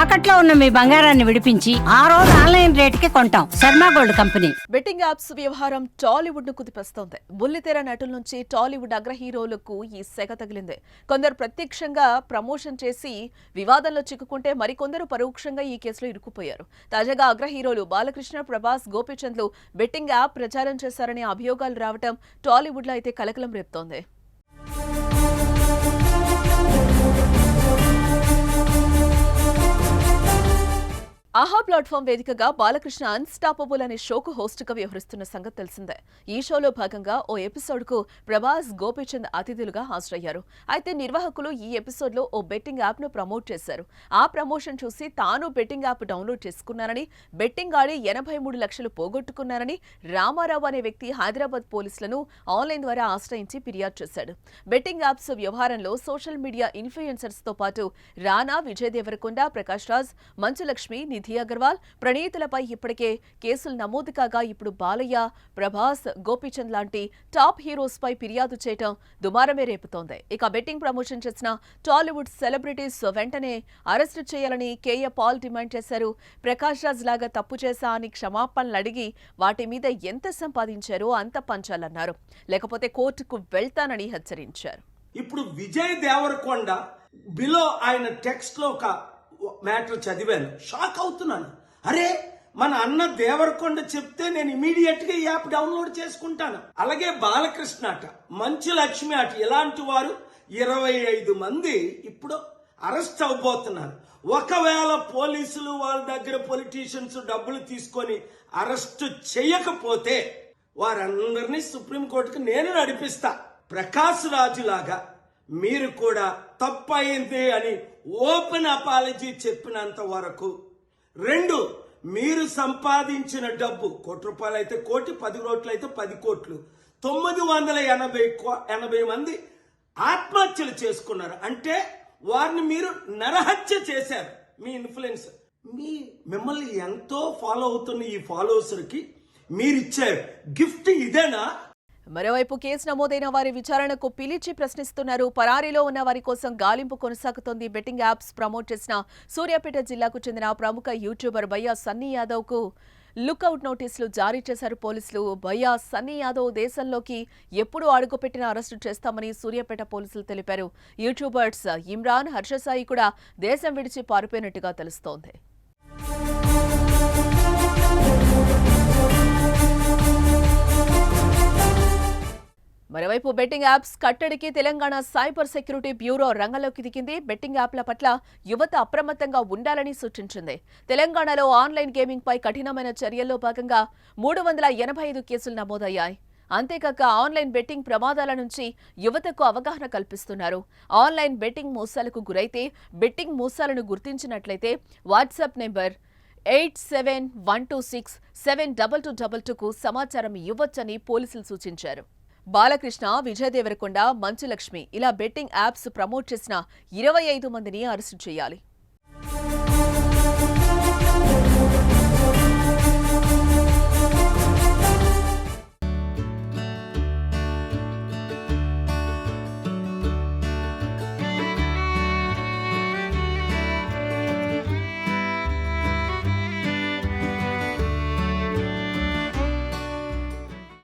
తాకట్లో ఉన్న మీ బంగారాన్ని విడిపించి ఆ రోజు ఆన్లైన్ రేటుకి కొంటాం. Sharma gold company. Betting apps వ్యవహారం టాలీవుడ్ ను కుదిపేస్తోంది. బుల్లితెర నటుల నుంచి టాలీవుడ్ అగ్ర హీరోలకు ఈ సెగ తగిలింది. కొందరు ప్రత్యక్షంగా ప్రమోషన్ చేసి వివాదంలో చిక్కుకుంటే మరికొందరు పరోక్షంగా ఈ కేసులో ఇరుక్కుపోయారు. తాజాగా అగ్ర హీరోలు బాలకృష్ణ, ప్రభాస్, గోపీచంద్లు బెట్టింగ్ యాప్ ప్రచారం చేశారనే అభియోగాలు రావడం టాలీవుడ్ లో అయితే కలకలం రేపుతోంది. ఆహా ప్లాట్ఫామ్ వేదికగా బాలకృష్ణ అన్స్టాపబుల్ అనే షోకు హోస్ట్ గా వ్యవహరిస్తున్న సంగతి తెలిసిందే. ఈ షోలో భాగంగా ఓ ఎపిసోడ్ కు ప్రభాస్, గోపీచంద్ అతిథులుగా హాజరయ్యారు. అయితే నిర్వాహకులు ఈ ఎపిసోడ్ లో ఓ బెట్టింగ్ యాప్ ను ప్రమోట్ చేశారు. ఆ ప్రమోషన్ చూసి తాను బెట్టింగ్ యాప్ డౌన్లోడ్ చేసుకున్నానని, బెట్టింగ్ ఆడి 83 లక్షలు పోగొట్టుకున్నారని రామారావు అనే వ్యక్తి హైదరాబాద్ పోలీసులను ఆన్లైన్ ద్వారా ఆశ్రయించి ఫిర్యాదు చేశాడు. బెట్టింగ్ యాప్స్ వ్యవహారంలో సోషల్ మీడియా ఇన్ఫ్లుయెన్సర్స్ తో పాటు రానా, విజయ్ దేవరకొండ, ప్రకాష్ రాజ్, మంచులక్ష్మి, నిధి అగర్వాల్, ప్రణీతులపై ఇప్పటికే కేసులు నమోదు కాగా ఇప్పుడు బాలయ్య, ప్రభాస్, గోపీచంద్ లాంటి టాప్ హీరోస్ పై ఫిర్యాదు చేయడం దుమారమే రేపుతోంది. ఇక బెట్టింగ్ ప్రమోషన్ చేసిన టాలీవుడ్ సెలబ్రిటీస్ వెంటనే అరెస్టు చేయాలని కేఏ పాల్ డిమాండ్ చేశారు. ప్రకాష్ రాజ్ లాగా తప్పు చేశా అని క్షమాపణలు అడిగి వాటి మీద ఎంత సంపాదించారో అంత పంచాలన్నారు. లేకపోతే కోర్టుకు వెళ్తానని హెచ్చరించారు. ఇప్పుడు విజయ్ దేవరకొండ బిలో ఆయన టెక్స్ట్ లో ఒక మ్యాటర్ చదివాను, షాక్ అవుతున్నాను. అరే, మన అన్న దేవరకొండ చెప్తే నేను ఇమీడియట్ గా ఈ యాప్ డౌన్లోడ్ చేసుకుంటాను. అలాగే బాలకృష్ణ అట, మంచు లక్ష్మి అట, ఇలాంటి వారు 25 మంది ఇప్పుడు అరెస్ట్ అవబోతున్నారు. ఒకవేళ పోలీసులు వాళ్ళ దగ్గర పొలిటీషియన్స్ డబ్బులు తీసుకొని అరెస్ట్ చేయకపోతే వారందరినీ సుప్రీంకోర్టుకు నేను నడిపిస్తా. ప్రకాష్ రాజు లాగా మీరు కూడా తప్పయింది అని ఓపెన్ అపాలజీ చెప్పినంత వరకు, 2 మీరు సంపాదించిన డబ్బు ₹1 అయితే 1 కోటి, 10 కోట్లు అయితే 10 కోట్లు, 980 మంది ఆత్మహత్యలు చేసుకున్నారు. అంటే వారిని మీరు నరహత్య చేశారు. మీ ఇన్ఫ్లుయెన్స్, మిమ్మల్ని ఎంతో ఫాలో అవుతున్న ఈ ఫాలోవర్స్కి మీరిచ్చే గిఫ్ట్ ఇదేనా? మరోవైపు కేసు నమోదైన వారి విచారణకు పిలిచి ప్రశ్నిస్తున్నారు. పరారీలో ఉన్న వారి కోసం గాలింపు కొనసాగుతోంది. బెట్టింగ్ యాప్స్ ప్రమోట్ చేసిన సూర్యాపేట జిల్లాకు చెందిన ప్రముఖ యూట్యూబర్ భయ్యా సన్నీ యాదవ్ కు లుకౌట్ నోటీసులు జారీ చేశారు పోలీసులు. భయ్యా సన్నీ యాదవ్ దేశంలోకి ఎప్పుడు అడుగుపెట్టినా అరెస్టు చేస్తామని సూర్యాపేట పోలీసులు తెలిపారు. యూట్యూబర్స్ ఇమ్రాన్, హర్షసాయి కూడా దేశం విడిచి పారిపోయినట్టుగా తెలుస్తోంది. మరోవైపు బెట్టింగ్ యాప్స్ కట్టడికి తెలంగాణ సైబర్ సెక్యూరిటీ బ్యూరో రంగంలోకి దిగింది. బెట్టింగ్ యాప్ల పట్ల యువత అప్రమత్తంగా ఉండాలని సూచించింది. తెలంగాణలో ఆన్లైన్ గేమింగ్ పై కఠినమైన చర్యల్లో భాగంగా 385 కేసులు నమోదయ్యాయి. అంతేకాక ఆన్లైన్ బెట్టింగ్ ప్రమాదాల నుంచి యువతకు అవగాహన కల్పిస్తున్నారు. ఆన్లైన్ బెట్టింగ్ మోసాలకు గురైతే బెట్టింగ్ మోసాలను గుర్తించినట్లయితే వాట్సాప్ నెంబర్ 8712672222కు సమాచారం ఇవ్వొచ్చని పోలీసులు సూచించారు. బాలకృష్ణ, విజయ్ దేవరకొండ, మంచులక్ష్మి ఇలా బెట్టింగ్ యాప్స్ ప్రమోట్ చేసిన 25 మందిని అరెస్టు చేయాలి.